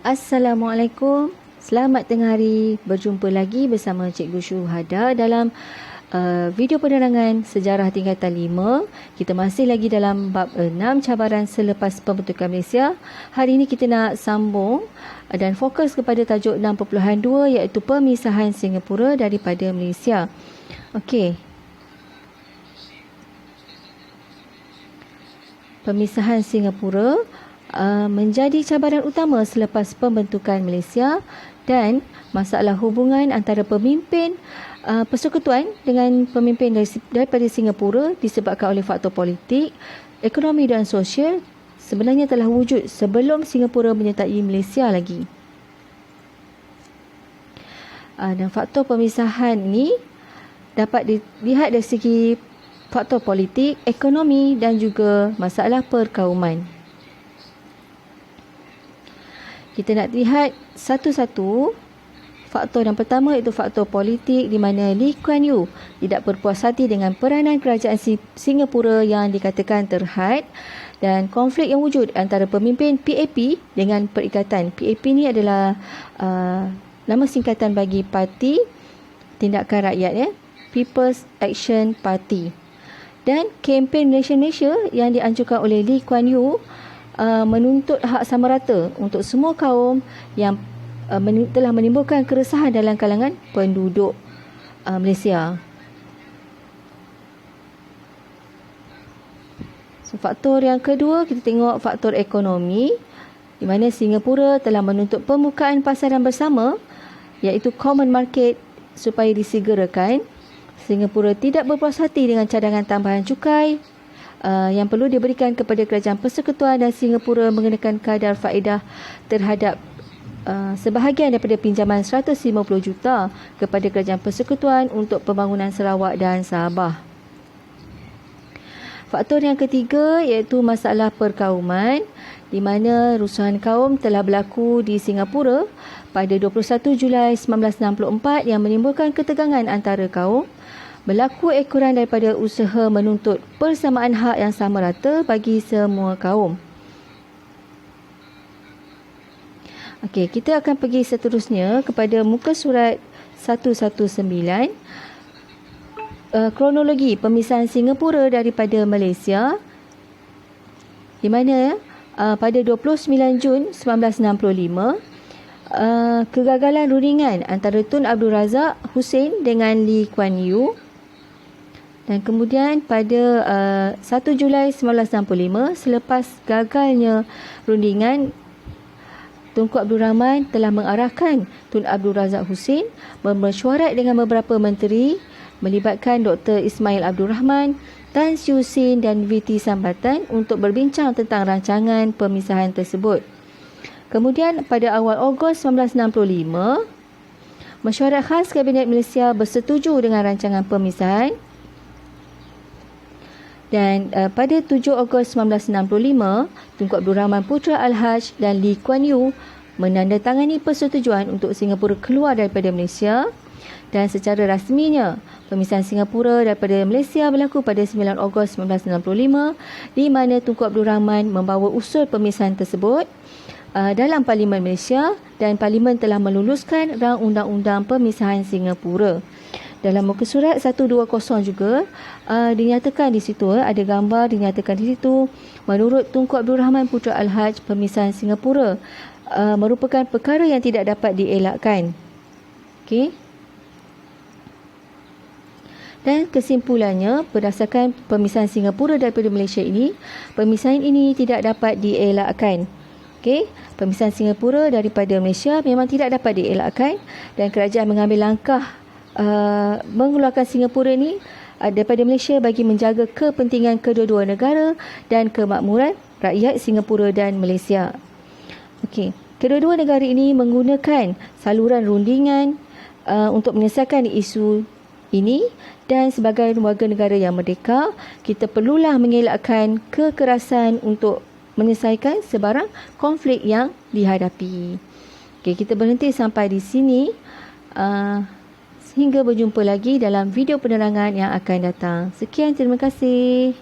Assalamualaikum. Selamat tengah hari. Berjumpa lagi bersama Cikgu Syuhada dalam video penerangan sejarah tingkatan 5. Kita masih lagi dalam bab 6 cabaran selepas pembentukan Malaysia. Hari ini kita nak sambung dan fokus kepada tajuk 6.2 iaitu pemisahan Singapura daripada Malaysia. Okey. Pemisahan Singapura menjadi cabaran utama selepas pembentukan Malaysia dan masalah hubungan antara pemimpin persekutuan dengan pemimpin daripada Singapura disebabkan oleh faktor politik, ekonomi dan sosial sebenarnya telah wujud sebelum Singapura menyertai Malaysia lagi. Dan faktor pemisahan ini dapat dilihat dari segi faktor politik, ekonomi dan juga masalah perkauman. Kita nak lihat satu-satu. Faktor yang pertama iaitu faktor politik di mana Lee Kuan Yew tidak berpuas hati dengan peranan kerajaan Singapura yang dikatakan terhad dan konflik yang wujud antara pemimpin PAP dengan perikatan. PAP ni adalah nama singkatan bagi Parti Tindakan Rakyat, People's Action Party. Dan kempen Malaysia yang dianjurkan oleh Lee Kuan Yew menuntut hak sama rata untuk semua kaum yang telah menimbulkan keresahan dalam kalangan penduduk Malaysia. So, faktor yang kedua, kita tengok faktor ekonomi di mana Singapura telah menuntut pembukaan pasaran bersama iaitu common market supaya disegerakan. Singapura tidak berpuas hati dengan cadangan tambahan cukai yang perlu diberikan kepada kerajaan persekutuan dan Singapura mengenakan kadar faedah terhadap sebahagian daripada pinjaman 150 juta kepada kerajaan persekutuan untuk pembangunan Sarawak dan Sabah. Faktor yang ketiga iaitu masalah perkauman di mana rusuhan kaum telah berlaku di Singapura pada 21 Julai 1964 yang menimbulkan ketegangan antara kaum. Berlaku ekoran daripada usaha menuntut persamaan hak yang sama rata bagi semua kaum. Okey, kita akan pergi seterusnya kepada muka surat 119. Kronologi pemisahan Singapura daripada Malaysia di mana pada 29 Jun 1965 kegagalan rundingan antara Tun Abdul Razak Hussein dengan Lee Kuan Yew. Dan kemudian pada 1 Julai 1965, selepas gagalnya rundingan, Tunku Abdul Rahman telah mengarahkan Tun Abdul Razak Hussein bermesyuarat dengan beberapa menteri melibatkan Dr. Ismail Abdul Rahman, Tan Siew Sin dan VT Sambatan untuk berbincang tentang rancangan pemisahan tersebut. Kemudian pada awal Ogos 1965, Mesyuarat Khas Kabinet Malaysia bersetuju dengan rancangan pemisahan. Dan pada 7 Ogos 1965, Tunku Abdul Rahman Putra Al-Haj dan Lee Kuan Yew menandatangani persetujuan untuk Singapura keluar daripada Malaysia. Dan secara rasminya, pemisahan Singapura daripada Malaysia berlaku pada 9 Ogos 1965 di mana Tunku Abdul Rahman membawa usul pemisahan tersebut dalam Parlimen Malaysia dan Parlimen telah meluluskan rang undang-undang pemisahan Singapura. Dalam muka surat 120 juga dinyatakan di situ, ada gambar dinyatakan di situ, menurut Tunku Abdul Rahman Putra Al-Haj, pemisahan Singapura merupakan perkara yang tidak dapat dielakkan. Okey. Dan kesimpulannya, berdasarkan pemisahan Singapura daripada Malaysia ini, pemisahan ini tidak dapat dielakkan. Okey, pemisahan Singapura daripada Malaysia memang tidak dapat dielakkan dan kerajaan mengambil langkah mengeluarkan Singapura ini daripada Malaysia bagi menjaga kepentingan kedua-dua negara dan kemakmuran rakyat Singapura dan Malaysia. Okey, kedua-dua negara ini menggunakan saluran rundingan untuk menyelesaikan isu ini dan sebagai warga negara yang merdeka, kita perlulah mengelakkan kekerasan untuk menyelesaikan sebarang konflik yang dihadapi. Okey, kita berhenti sampai di sini. Hingga berjumpa lagi dalam video penerangan yang akan datang. Sekian, terima kasih.